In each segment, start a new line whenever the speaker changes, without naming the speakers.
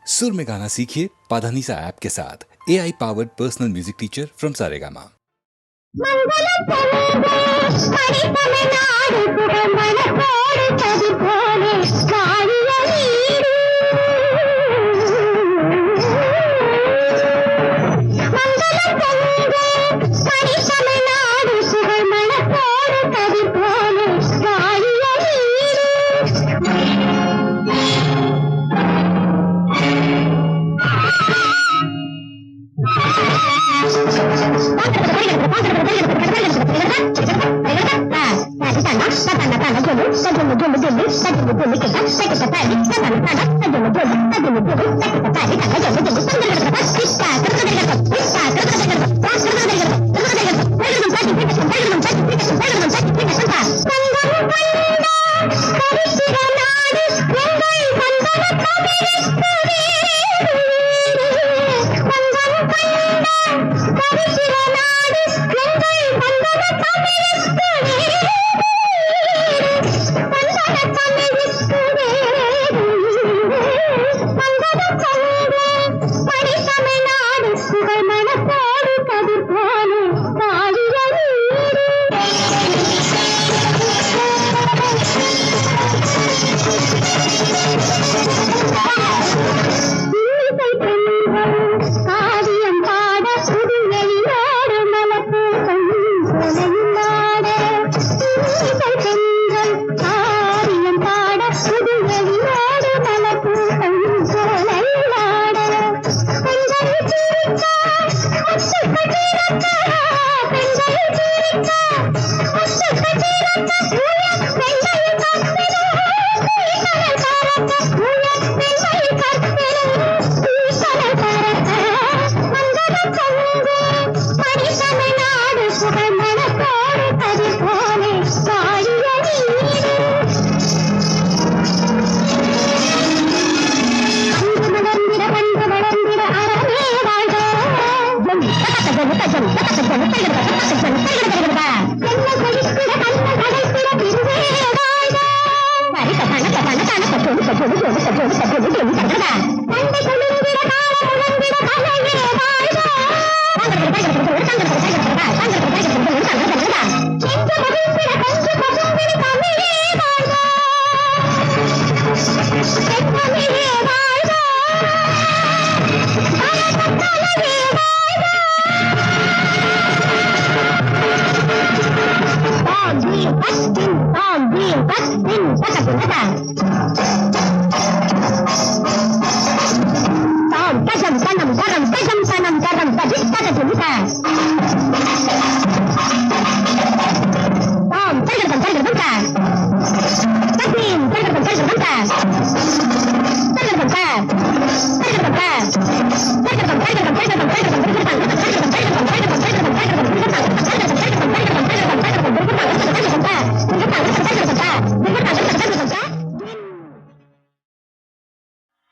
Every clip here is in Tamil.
सुर में गाना सीखिए पाधानीसा ऐप के साथ AI powered personal music teacher from Saregama.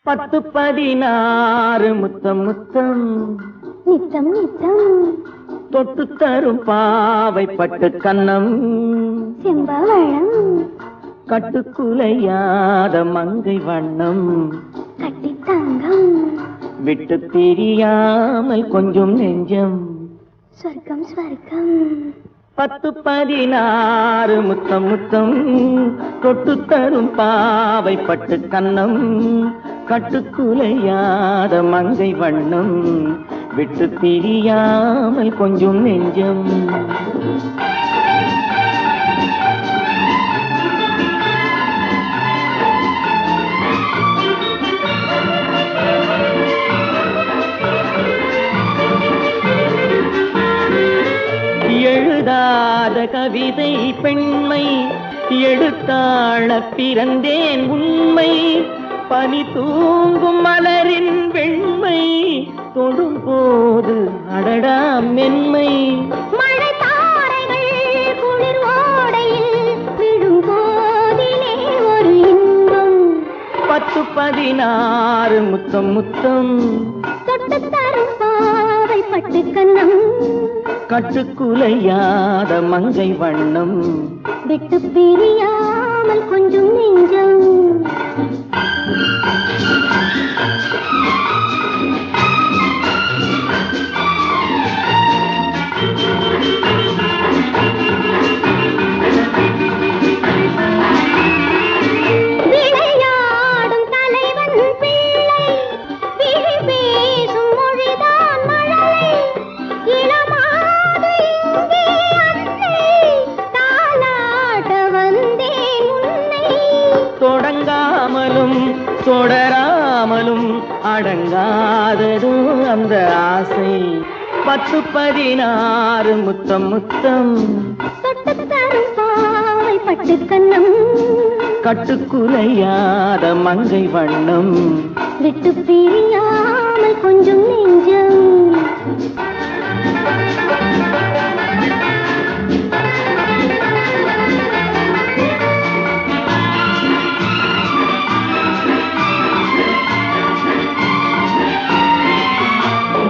பத்து 16 முத்தம் முத்தம்
நித்தம் நித்தம்
தொட்டு தரும் பாவை பட்டு கன்னம்
செம்பவளம்
கட்டுக்குலையாத மங்கை வண்ணம்
கட்டி தங்கம்
விட்டு பிரியாமல் கொஞ்சம் நெஞ்சம்
சொர்க்கம் ஸ்வர்க்கம்
10 16 முத்தம் முத்தம் தொட்டு தரும் பாவை பட்டு கன்னம் கட்டுக்குலையாத மங்கை வண்ணம் விட்டு பிரியாமல் கொஞ்சம் நெஞ்சம் எழுதாத கவிதை பெண்மை எடுத்தாள பிறந்தேன் உண்மை பனி தூங்கும் மலரின் வெண்மை தொடும் போது அடடா மென்மை
மழை தாரைகள் குளிர் ஓடையில் விடும் போதிலே ஒரு இன்பம்
10 16 முத்தம் முத்தம்
தொட்டு தரும் பாவை பட்டு கன்னம்
கட்டுக்குலையாத மங்கை வண்ணம்
விட்டு பிரியாமல் கொஞ்சம் நெஞ்சம்
அடங்கினாலும் அடங்காததோ அந்த ஆசை. 10-16 முத்தம் முத்தம்
தொட்டுத்தரும் பாவை பட்டு கண்ணம்
கட்டுக்குலையாத மங்கை வண்ணம்
விட்டு பிரியாமல் கொஞ்சம் நெஞ்சம்.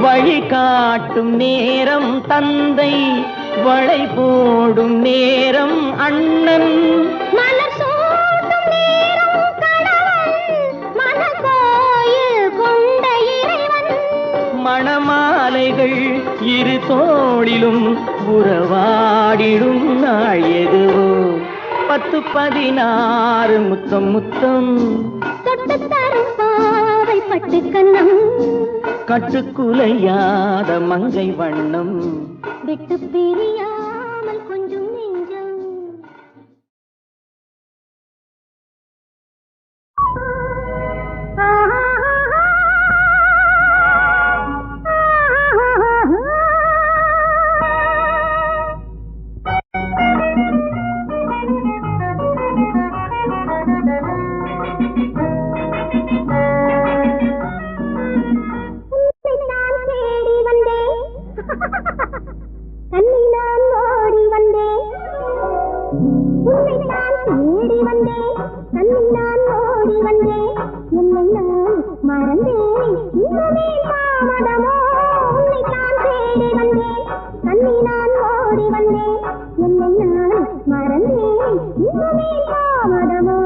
வழி காட்டும் நேரம் தந்தை, வளை போடும் நேரம் அண்ணன்,
மலர் சூட்டும் நேரம் கணவன், மனக்கோயில் கொண்ட இறைவன்.
மணமாலைகள் இரு தோளிலும் உறவாடிடும் நாள் எதுவோ. 10-16 முத்தம் முத்தம்
தொட்டுத்தரும் பாவை பட்டு கண்ணம்
கட்டுக்குலையாத மங்கை வண்ணம்
விட்டு பிரியாமல் கொஞ்சம் நெஞ்சம். கண்ணி நான் ஓடி வந்தேன், உன்னை நான் தேடி வந்தேன். கண்ணி நான் ஓடி வந்தேன், என்னை நான் மறந்தேன். இன்னுமே தாமதமோ, உன்னை நான் தேடி வந்தேன். கண்ணி நான் ஓடி வந்தேன், என்னை நான் மறந்தேன். இன்னுமே தாமதமோ.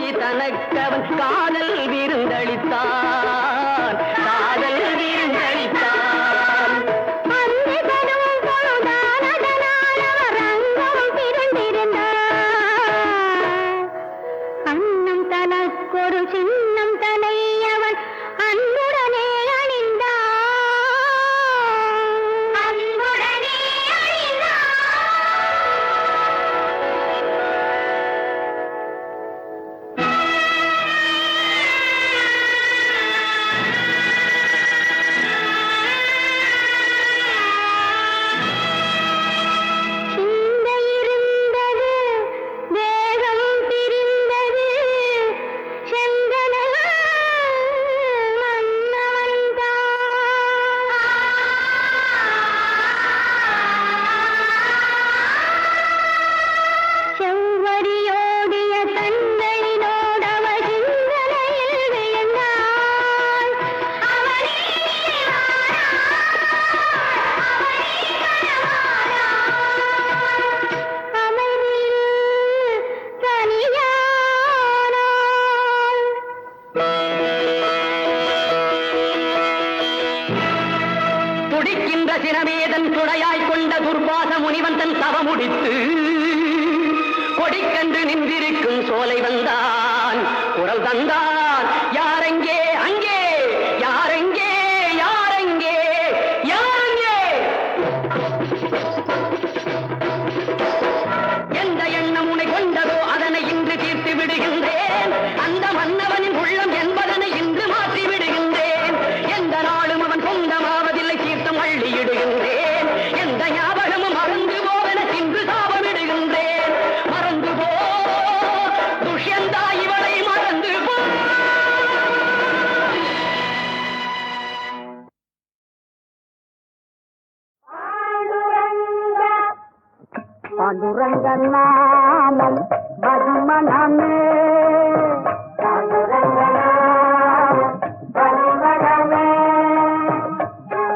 வாங்கி தனக்கவன் காதல் விருந்தளித்தான், காதல் விருந்தளித்தான்.
அன்னைகளும் பொழுதான அதனால் அவர் அங்கமும் பிறந்திருந்தார். அன்னம் தனக்கொரு சின்னம் தனை அவன் அன்புடனே அணிந்தான், அன்புடனே அணிந்தான். சிந்தை இருந்தது, தேகம் பிரிந்தது, செந்தனல் மன்னவன்தான். செவ்வடியோடிய கண்களினோடவ சிந்தனையில் விழுந்தாள். அவனே அமைதியில் தனியானாள்.
துடிக்கின்ற சினமேதன் துணையாய் கொண்ட துர்வாச முனிவன் தன் சவமுடித்து கொடிக்கன்று நின்றிருக்கும் சோலை வந்தான், குரல் தந்தான். யாரெங்கே அங்கே, யாரெங்கே யாரெங்கே யாரெங்கே? எந்த எண்ணம் உனை கொண்டதோ அதனை இன்று தீர்த்து விடுகின்றேன். அந்த மன்னவனின் உள்ளம் என்பதனை இன்று மாற்றி விடுகின்றேன். எந்த நாளும் அவன் சொந்தமாவதில்லை, தீர்த்தம் அள்ளியிடுகின்றேன். எந்த ஞாபகமும் மறந்து போவென இன்று சாபமிடுகின்றேன். மறந்து போ துஷ்யந்தா, இவளை மறந்து போ.
பாண்டுரங்க நாமம் மதுமனமே, பாண்டுரங்க நாமம் மதுமனமே,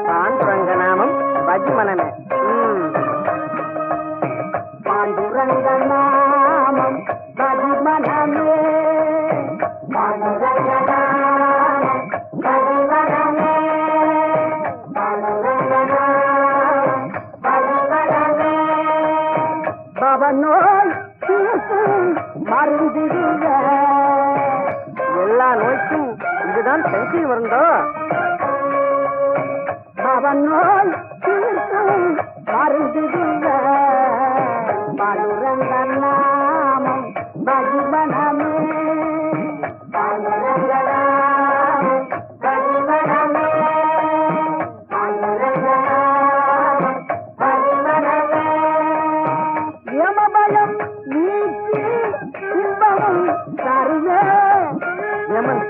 பாண்டுரங்க நாமம் பஜ்மனமே.
பாண்டுரங்க நாமம் மதுமனமே, பாண்டுரங்க நாமம் மதுமனமே, பாண்டுரங்க நாமம் மதுமனமே. பவனோய் தீர்க்கும் மருந்திடுக,
எல்லா நோய்க்கும் இதுதான் செஞ்சு வருந்தோ.
பவனோய் தீர்க்கும் மருந்திடுக, பாண்டுரங்க நாமம் மதுமனமே, பாண்டுரங்க நாமம் மதுமனமே, பாண்டுரங்க நாமம் மதுமனமே. யமபயம் நீக்கி இன்பமும் தருவே,
யமன்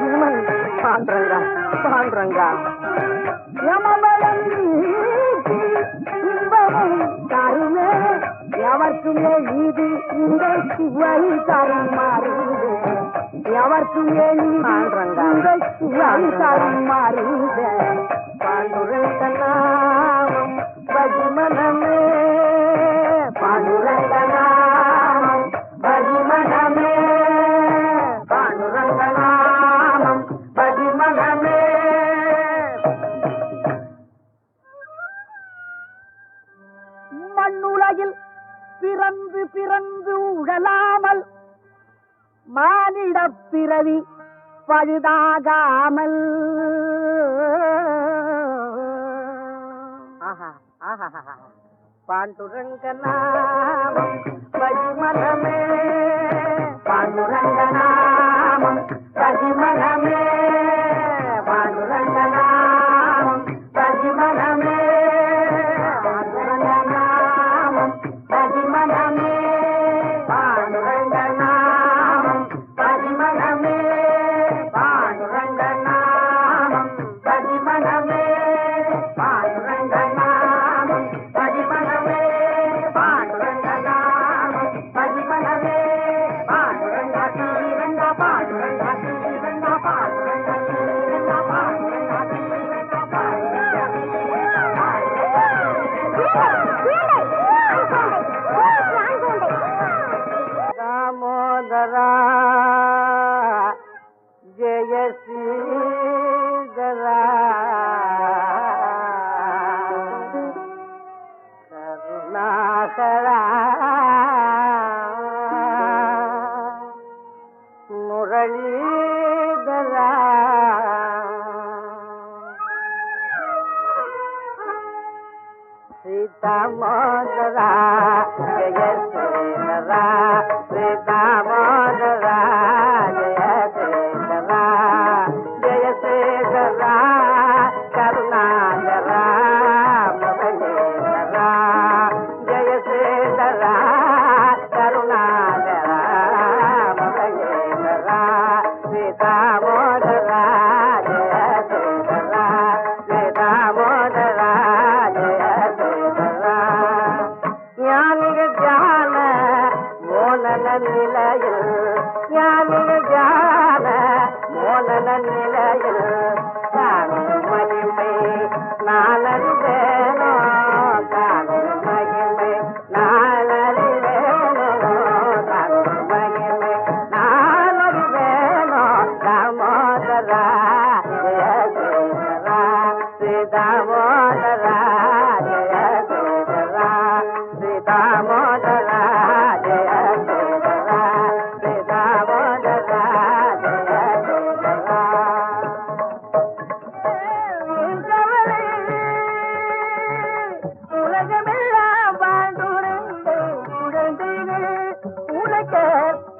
யமன் பாண்டுரங்கா பாண்டுரங்கா.
யமபயம் நீக்கி இன்பமும் தருவே, எவர்க்குமே இது இந்த சுவை தருமாறுதே, எவர்க்குமே
பாண்டுரங்கா.
இந்த சுவை தருமாறுதே.
பாண்டுரங்க நாமம் பஜ்மனமே,
பாண்டுரங்க நாமம் பஜ்மனமே, பாண்டுரங்க நாமம் பஜ்மனமே. மண்ணுலகில் பிறந்து பிறந்து உழலாமல் மானிடப் பிறவி பழுதாகாமல்,
பாண்டுரங்க நாமம் பஜ்மனமே,
பாண்டுரங்க நாமம் பஜ்மனமே, பாண்டுரங்க நாமம் பஜ்மனமே, பாண்டுரங்க நாமம் பஜ்மனமே, பாண்டுரங்க நாமம் பஜ்மனமே, பாண்டுரங்க நாமம் பஜ்மனமே, பாண்டுரங்க நாமம் பஜ்மனமே, பாண்டுரங்க நாமம் பஜ்மனமே, பாண்டுரங்க முரளீதரா சீதாமோதரா ஜெய சேனரா சீதாமோதரா ஜெய சேனரா ஜெய சேகரா கருணாகரா முரளீதரா ஜெய சேகரா கருணாகரா முரளீதரா சீதாமோதரா ஜெய சேகரா சீதாமோதரா ஜெய சேகரா ஞானிக ஜான மோனன நிலையில் ஞானிக ஜான மோனன நிலையில் காணும் மகிமை நாளறிவேனோ காணும் மகிமை நாளறிவேனோ காணும் மகிமை நாளறிவேனோ தாமோதரா ஜெய சேகரா ஸ்ரீதாமோதரா ஜெய சேகரா ஸ்ரீதாமோதரா ஜெய சேகரா ஸ்ரீதாமோதரா ஜெய சேகரா உலகமெல்லாம் வாழ்ந்துரைந்த குழந்தைகள் உலக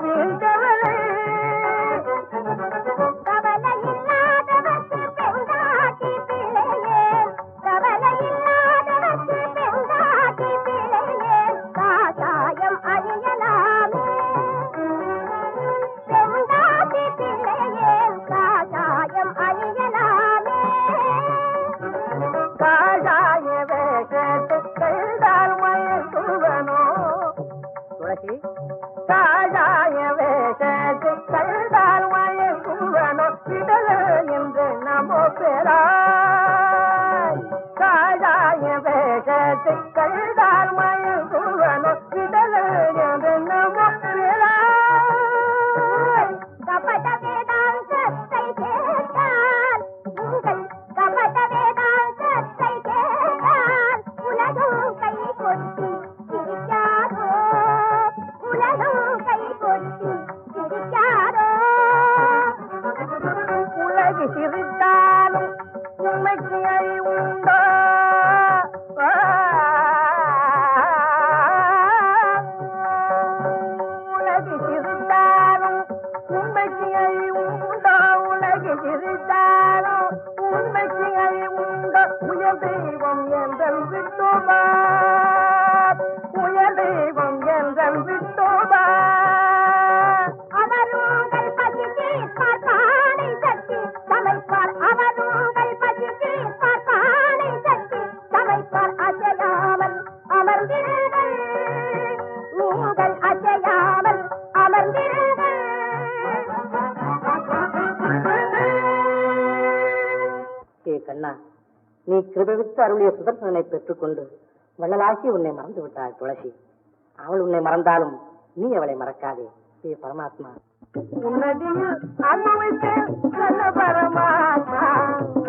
வீழ்ந்தவளே கவலையில்லாதவர்க்கு பெண்டாட்டி பிள்ளையே கவலையில்லாதவர்க்கு பெண்டாட்டி பிள்ளையே காசாயம் அழியலாமே பெண்டாட்டி பிள்ளையே காசாயம் அழியலாமே காசாய வேஷத்துக்கள் தான் மயக்குவனோ துளசி காசாய வேஷத்துக்கள் தான் மயக்குவனோ இடல என்று நமோ பெறாய் காசாய வேஷத்துக்கள் தான் மயக்குவனோ இடல என்று நமோ பெறாய் கபட வேதாந்தத்தை கேட்டால் உங்கள் கபட வேதாந்தத்தை கேட்டால் உலகம் கை கொட்டி சிரிக்காதோ உலகம் கை கொட்டி சிரிக்காதோ உலகு சிரித்தாலும் உண்மைக்கு அறிவுண்டோ உலகு சிரித்தாலும் உண்மைக்கு அறிவுண்டோ உலகு சிரித்தாலும் உண்மைக்கு அறிவுண்டோ உயர் தெய்வம் என்றல் விட்டோபா உயர் தெய்வம் என்றல் விட்டோபா அவர் உங்கள் பசி தீர்ப்பார் பானை தட்டி சமைப்பார் அவர் உங்கள் பசி தீர்ப்பார் பானை தட்டி சமைப்பார் அசையாமல் அமர்ந்திருங்கள் நீங்கள் அசையாமல் அமர்ந்திருங்கள் ஏ கண்ணா நீ கிருபவித்து அருளிய சுதர்சனனை பெற்றுக்கொண்டு வள்ளலாகி உன்னை மறந்து விட்டாள் துளசி அவள் உன்னை மறந்தாலும் நீ அவளை மறக்காதே ஏ பரமாத்மா உன்னதியில் அனுபவித்தேன் கண்ண பரமாத்மா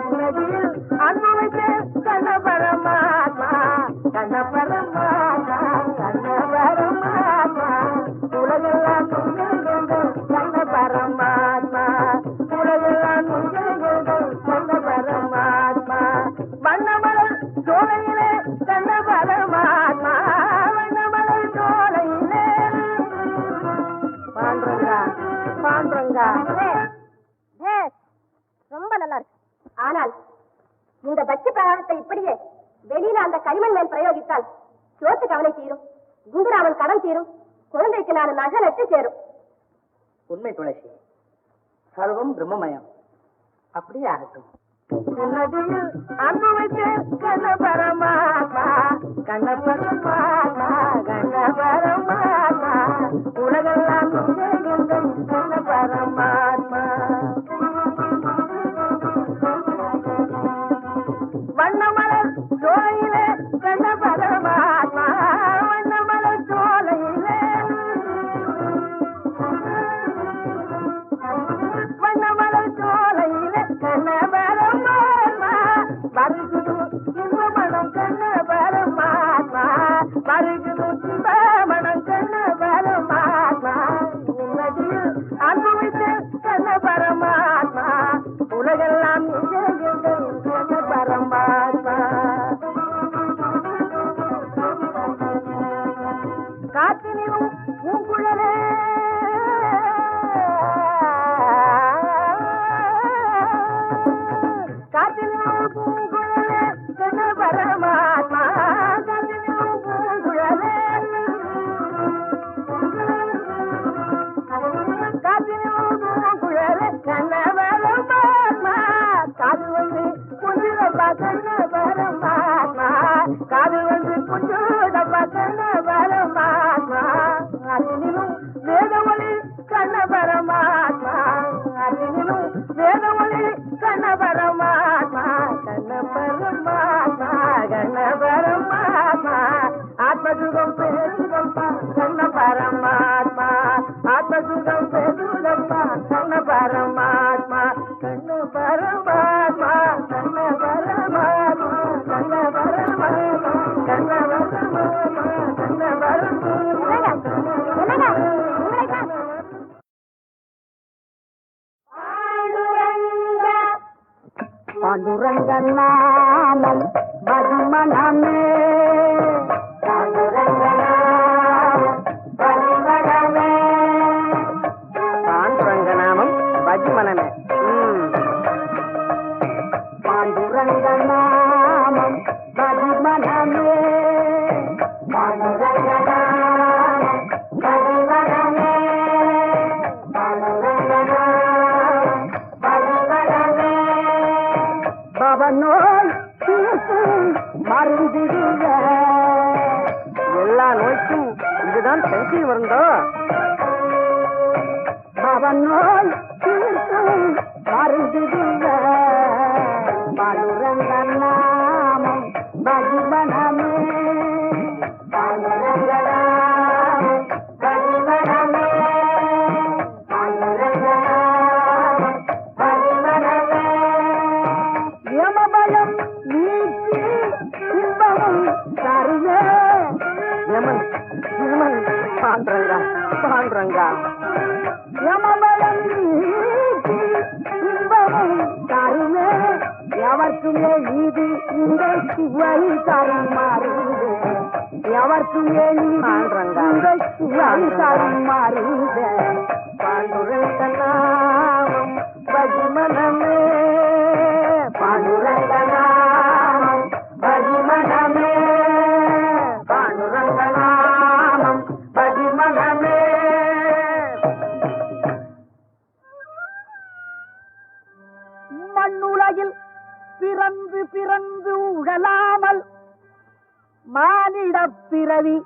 உன்னதியில் அனுபவித்தேன் கண்ண பரமாத்மா கண்ண பரமாத்மா கண்ண பரமாத்மா உலகெல்லாம் நுழைகின்றது கண்ண பரமாத்மா உலகெல்லாம் நுழைகின்றது கண்ண பரமாத்மா வண்ணமலர் சோலையிலே கண்ண பரமாத்மா வண்ணமலர் சோலையிலே பாண்டரங்கா பாண்டரங்கா
ரொம்ப நல்லா இருக்கு. ஆனால் இந்த பக்தி பிரகாரத்தை இப்படியே வெளியில அந்த களிமண் மேல் பிரயோகித்தால் சோத்து கவலை தீரும், குண்டுராமன் கடன் தீரும், குழந்தைக்கு நான் நகை நட்டு சேரும்.
உண்மை துளசி சர்வம் பிரம்மமயம் அப்படியே ஆகட்டும் உன்னதியில் அனுபவித்தேன் கண்ண பரமாத்மா கண்ண பரமாத்மா கண்ண பரமாத்மா உலகெல்லாம் நுழைகின்றது கண்ண பரமாத்மா வண்ணமலர் சோலையிலே கண்ண பரமாத்மா வண்ணமலர் சோலையிலே வண்ணமலர் சோலையிலே கண்ண பரமாத்மா வருகுது இன்பமணம் கண்ண பரமாத்மா வருகுது இன்பமணம் கண்ண பரமாத்மா உன்னதியில் அனுபவித்த பரமாத்மா கண்ண பரமாத்மா கண்ண பரமாத்மா கண்ண பரமாத்மா கண்ண பரமாத்மா கண்ண பரமாத்மா பாண்டுரங்க நாமம் மதுமனமே பாண்டுரங்க நாமம் பஜ்மனமே பாண்டுரங்க நாமம் பஜ்மனமே பாண்டுரங்க நாமம் பஜ்மனமே பாண்டுரங்க நாமம் பஜ்மனமே பவனோய் மருந்துக எல்லா நோய்க்கும் இதுதான் பென்சில் வருந்தோ பவனோய் மருந்துக பாண்டுரங்க நாமம் பஜ்மனமே பாண்டுரங்க நாமம் பஜ்மனமே பாண்டுரங்க நாமம் பஜ்மனமே யமபயம் நீக்கி இன்பமும் தருவே யமன் யமன் பாண்டுரங்கா பாண்டுரங்கா யமபயம் நீக்கி இன்பமும் தருவே எவர்க்குமே இது இந்த சுவை தருமாறுதே எவர்க்குமே பாண்டுரங்கா இந்த சுவை தருமாறுதே பாண்டுரங்க நாமம் பஜ்மனமே பாண்டுரங்க நாமம் பஜ்மனமே பாண்டுரங்க நாமம் பஜ்மனமே மண்ணுலகில் பிறந்து பிறந்து உழலாமல் மானிடப் பிறவி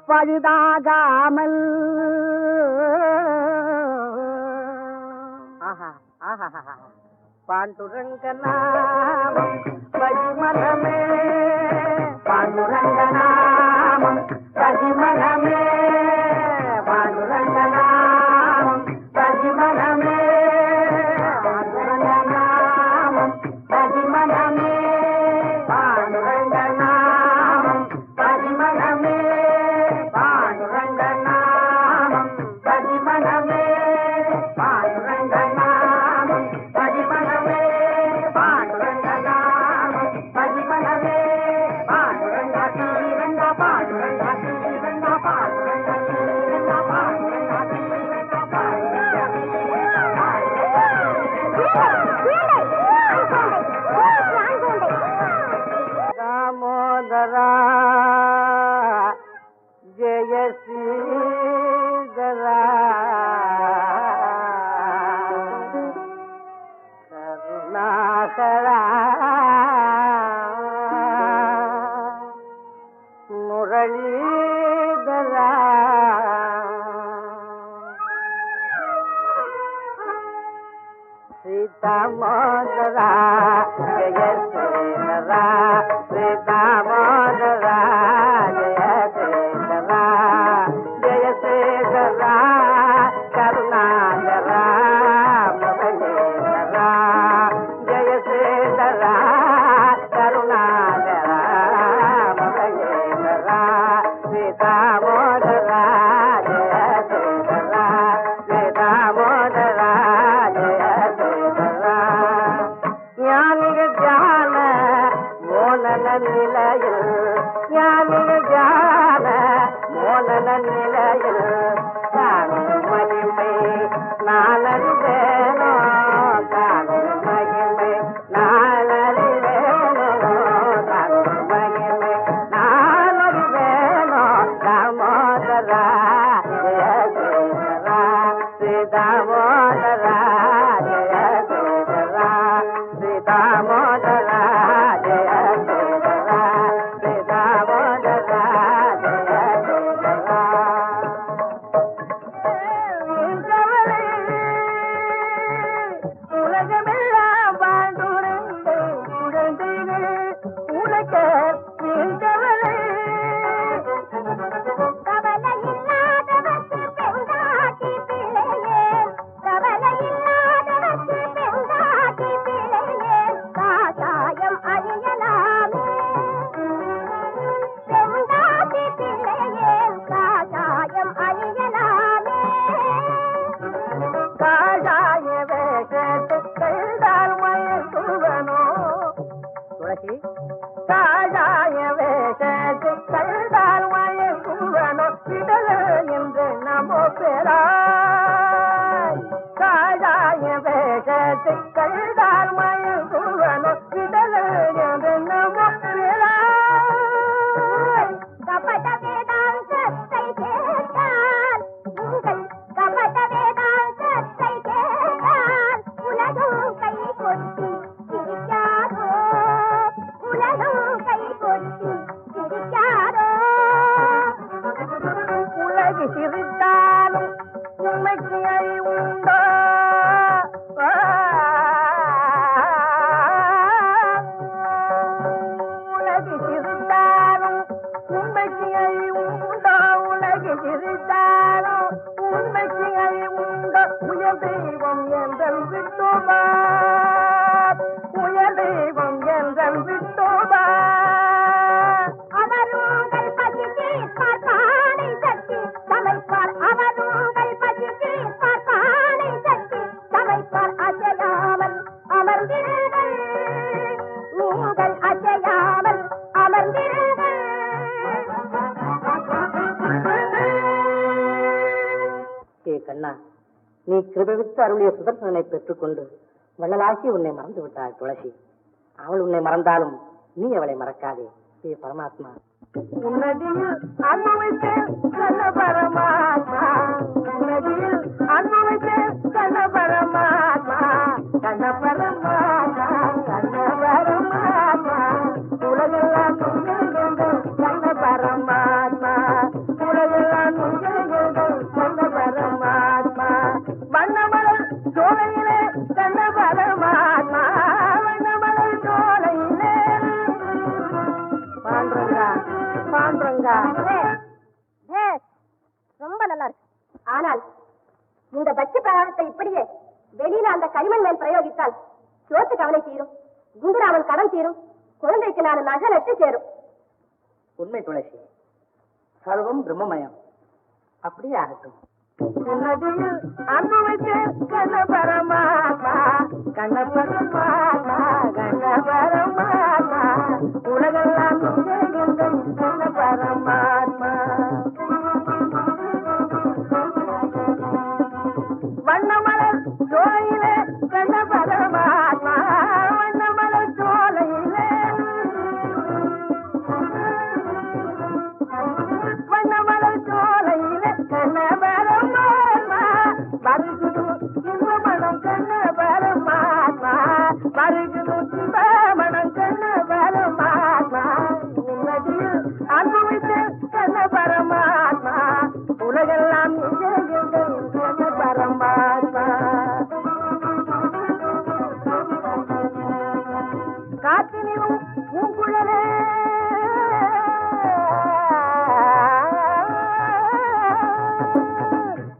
பழுதாகாமல் பாண்டுரங்க நாமம் பஜ்மனமே பாண்டுரங்க நாமம் பஜ்மனமே பாண்டுரங்க நாமம் பஜ்மனமே பாண்டுரங்க நாமம் பஜ்மனமே பாண்டுரங்க நாமம் பஜ்மனமே பாண்டுரங்க நாமம் பஜ்மனமே பாண்டுரங்க நாமம் பஜ்மனமே பாண்டுரங்க நாமம் பஜ்மனமே பாண்டுரங்க தீரங்க பாண்டுரங்க தீரங்க பாண்டுரங்க தீரங்க பாண்டுரங்க தீரங்க தாமோதரா ஜெய ஸ்ரீதரா கருணாகரா முரளீதரா சீதாமோதரா ஜெய ஸ்ரீதரா சீதாமோதரா ஜெய ஸ்ரீதரா ஜெய ஸ்ரீதரா கருணாகரா முரளீதரா ஜெய ஸ்ரீதரா கருணாகரா முரளீதரா சீதாமோதரா ஜெய ஸ்ரீதரா சீதாமோதரா ஜெய ஸ்ரீதரா ஞானிக ஜான மோனன நிலையில் ஞானிக ஜான மோனன நிலையில் காணும் மகிமை நாளறிவேனோ காணும் மகிமை நாளறிவேனோ காணும் மகிமை நாளறிவேனோ தாமோதரா ஜெய ஸ்ரீதரா சீதாமோதரா ஜெய ஸ்ரீதரா சீதாமோதரா ஜெய ஸ்ரீதரா சீதாமோதரா ஜெய ஸ்ரீதரா உலகமெல்லாம் வாழ்ந்துரைந்த குழந்தைகள் உனக்க வேண்டவளே
கவலையில்லாதவர்க்கு பெண்டாட்டி பிள்ளையே கவலையில்லாதவர்க்கு
என் வேகத்தை கண்டால் மயங்குவனோ விடலோ என்றென்னமோ வேளா.
கபட வேதாந்தத்தை கேட்டால் உங்கள் கபட வேதாந்தத்தை கேட்டால் உலகம் கை கொட்டி சிரிக்காதோ, உலகம் கை கொட்டி சிரிக்காதோ.
உலகு சிரித்தாலும் உண்மைக்கு அறிவுண்டோ? உலகு சிரித்தாலும் உண்மைக்கு அறிவுண்டோ? உலகு சிரித்தாலும் உண்மைக்கு அறிவுண்டோ? உயர் தெய்வம் என்றல் விட்டோபா, உயர் தெய்வம் என்றல் விட்டோபா.
அவர் உங்கள் பசி தீர்ப்பார் பானை சட்டி சமைப்பார், அவர் உங்கள் பசி தீர்ப்பார் பானை சட்டி சமைப்பார். அசையாமல் அமர்ந்திருங்கள், நீங்கள் அசையாமல் அமர்ந்திருங்கள்.
ஏ கண்ணா, நீ கிருபவித்து அருளிய சுதர்சனனை பெற்றுக்கொண்டு வள்ளலாகி உன்னை மறந்து விட்டாள் துளசி. அவள் உன்னை மறந்தாலும் நீ அவளை மறக்காதே. ஏ பரமாத்மா, உன்னதியில் அனுபவித்தேன் கண்ண பரமாத்மா, உன்னதியில் அனுபவித்தேன் கண்ண பரமாத்மா, கண்ண பரமாத்மா, கண்ண பரமாத்மா. உலகெல்லாம் கண்ண பரமாத்மா, உலகெல்லாம் கண்ண பரமாத்மா. வண்ணமலர் சோலையிலே கண்ண பரமாத்மா, வண்ணமலர் சோலையிலே. பாண்டரங்கா, பாண்டரங்கா.
ரொம்ப நல்லா இருக்கு. ஆனால் இந்த பக்தி பிரகாரத்தை இப்படியே வெளியில அந்த களிமண் மேல் பிரயோகித்தால் சோத்து கவலை தீரும், குண்டுராமன் கடன் தீரும், குழந்தைக்கு நான் நகை நட்டு சேரும்.
உண்மை துளசி, சர்வம் பிரம்மமயம். அப்படியே ஆகட்டும். உன்னதியில் அனுபவித்தேன் கண்ண பரமாத்மா, கண்ண பரமாத்மா, கண்ண பரமாத்மா. உலகெல்லாம் கண்ண பரமாத்மா. வண்ணமலர் சோலையிலே கண்ண பரமாத்மா, வண்ணமலர் சோலையிலே. வண்ணமலர் சோலையிலே கண்ண பரமாத்மா. வருகுது இன்பமணம் கண்ண பரமாத்மா, வருகுது இன்பமணம் கண்ண பரமாத்மா. உன்னதியில் அனுபவித்த கண்ண பரமாத்மா, உலகெல்லாம் கண்ண பரமாத்மா. காற்றினிலும் பூங்குழலே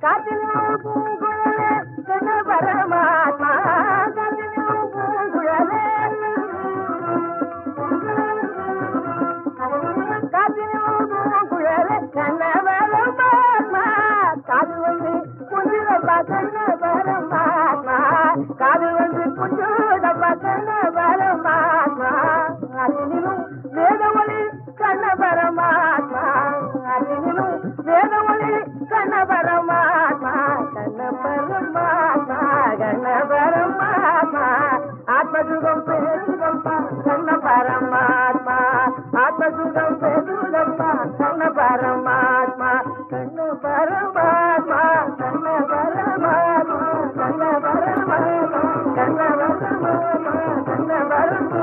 காற்றினிலும் பூங்குழலே கண்ண பரமாத்மா, காற்றினிலும் பூங்குழலே காற்றினிலும் பூங்குழலே கண்ண பரமாத்மா. காது வந்து குஞ்சுதப்பா கண்ண பரமாத்மா, காது வந்து குஞ்சுதப்பா கண்ண பரமாத்மா. அதினிலும் வேதமொழி கண்ண பரமாத்மா, அதினிலும் வேதமொழி கண்ண பரமாத்மா, கண்ண பரமாத்மா, கண்ண பரமாத்மா. ஆத்மசுகம் பெருதப்பா கண்ண பரமாத்மா, ஆத்மசுகம் பெருதப்பா கண்ண பரமாத்மா, கண்ண பரமாத்மா, கண்ண பரமாத்மா, கண்ண பரமாத்மா, கண்ண பரமாத்மா, கண்ண பரமாத்மா.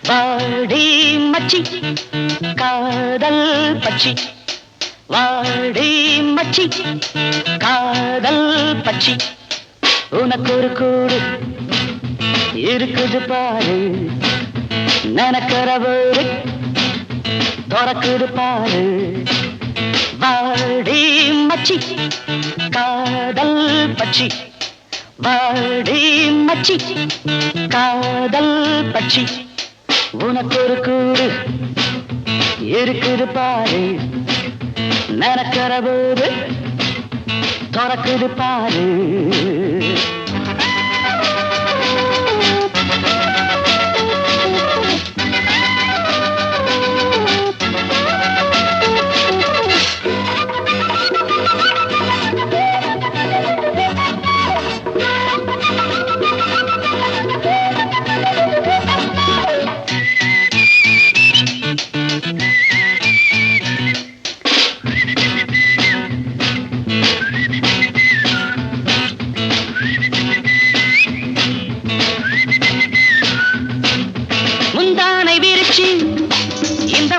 வாடி மச்சி காதல் பச்சி, வாடி மச்சி காதல் பச்சி. உனக்கு ஒரு கூடு இருக்குது பாரு, நினைக்கிறவரு திறக்குது பாரு. வாடி மச்சி காதல் பச்சி, வாடி மச்சி காதல் பட்சி உனக்கு ஒரு கூடு இருக்குது பாரு நடக்கிற போது திறக்குது பாரு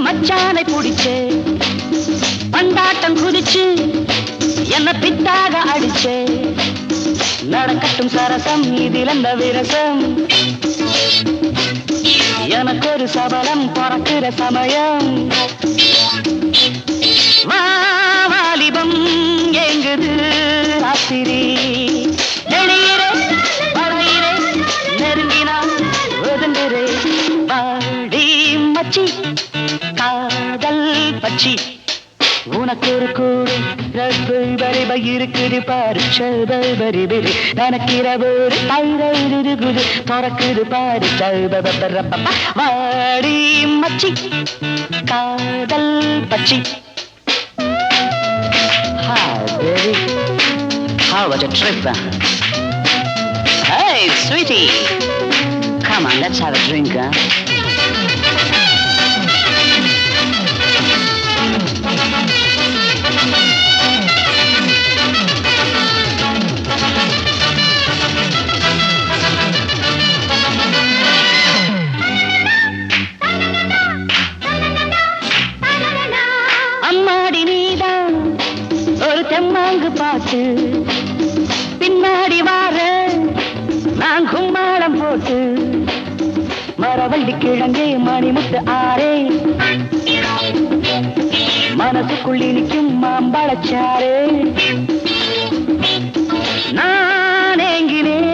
மச்சானை புடிச்சு பந்தாட்டம் குதிச்சு என்ன பித்தாக அடிச்சு நடக்கட்டும் சரசம் இதில் அந்த விரசம் எனக்கு ஒரு சபலம் பறக்கிற சமயம் வாலிபம் எங்குது ராத்திரி வெளியிலே வளையிலே நெருங்கினால் ஒதுங்குறே வாடி மச்சி காதல் பட்சி உனக்கு ஒரு கூடு பரிபை இருக்குது பாரு பரிபிரி நனக்கிற ஒரு தைரகுது திறக்குது பாரு வாடி மச்சி காதல் பட்சி. Hi baby, how was your trip? Hey sweetie, come on, let's have a drink, huh? அம்மாடி நீதான் ஒரு தெம்மாங்கு பாட்டு பின்னாடி வார நான் கும்மாளம் போட்டு மரவள்ளி கிழங்கே மணிமுத்து ஆரே மனசுக்குள்ளி நிற்கும் மாம்பழச்சாரே நான் ஏங்கினேன்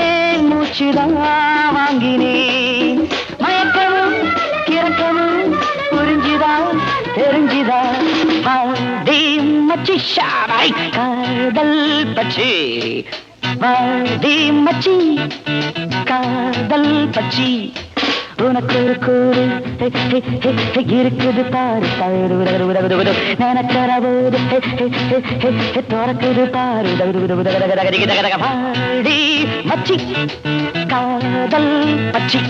மூச்சுதான் வாங்கினேன் மயக்கவும் கிறக்கவும் புரிஞ்சுதான் தெரிஞ்சுதான் வாடி மச்சி ஷாராய் காதல் பட்சி வாடி மச்சி காதல் பட்சி உனக்கு ஒரு கூறு இருக்குது பாரு நினைக்கிற போது திறக்குது பாரு வாடி மச்சி காதல் பட்சி.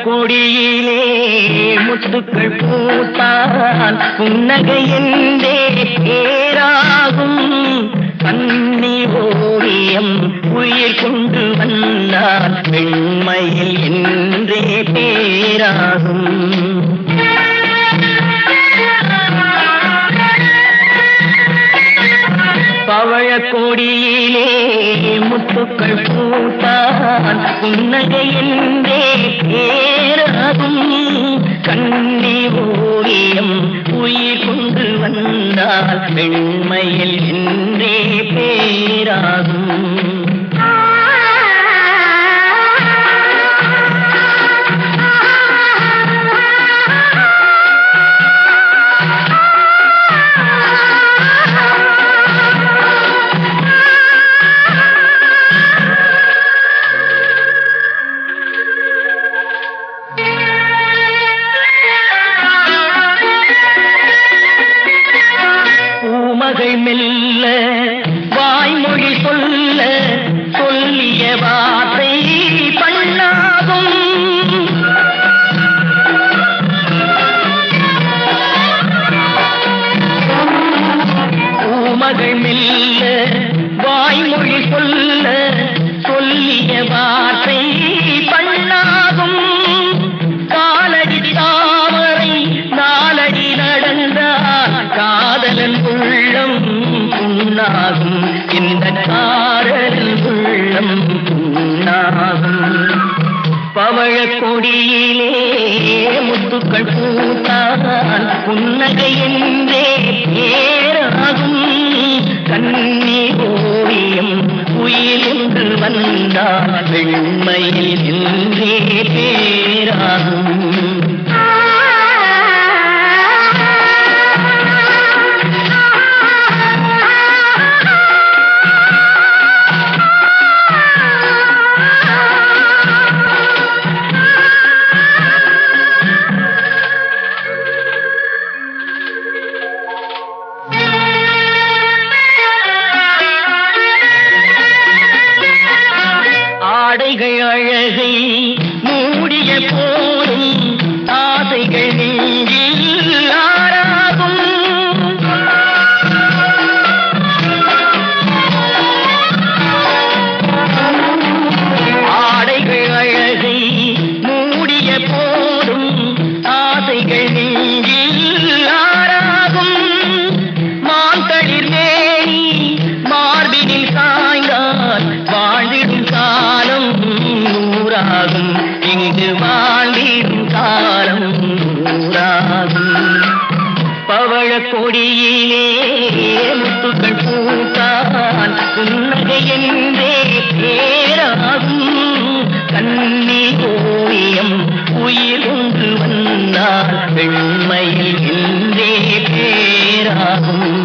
கொடியிலே முத்துக்கள் பூத்தான் புன்னகை என்றே ஏராகும் கண்ணி ஓவியம் உயிர் கொண்டு வந்தால் வெண்மையில் என்றே பேராகும் பவழ கொடியிலே முத்துக்கள் பூத்தான் புன்னகை என்றே ஏராகும் கண்ணி ஓவியம் உயிர் கொண்டு வந்தால் வெண்மையில் என்றே பேராகும் மகள் மெல்ல வாய்மொழி சொல்ல சொல்லிய வார்த்தை பண்ணாகும். காலடி தாமரை நாலடி நடந்தால் காதலன் உள்ளம் புண்ணாகும். இந்த காதலன் உள்ளம் புண்ணாகும். பவழ கொடியிலே முத்துக்கள் பூத்தான் புன்னகை என்றே பேராகும். கண்ணி ஓவியம் உயிர் என்று வந்தால் வெண்மையில் என்றே பேராகும். ஆடைகள் அழகை மூடிய போதும் ஆசைகள் நெஞ்சில் ஆறாகும். ஆடைகள் அழகை மூடிய போதும் ஆசைகள் நெஞ்சில் ஆறாகும். மாந்தளிர் மேனி மார்பினில் சாய்ந்தால் வாழ்ந்திடும் காலம் நூறாகும். இங்கு வாழ்ந்திடும் காலம் நூறாகும். பவழ கொடியிலே முத்துக்கள் பூத்தான் புன்னகை என்றே பேராகும். கண்ணி ஓவியம் உயிர் ஒன்று வந்தால் வெண்மையில் என்றே பேராகும்.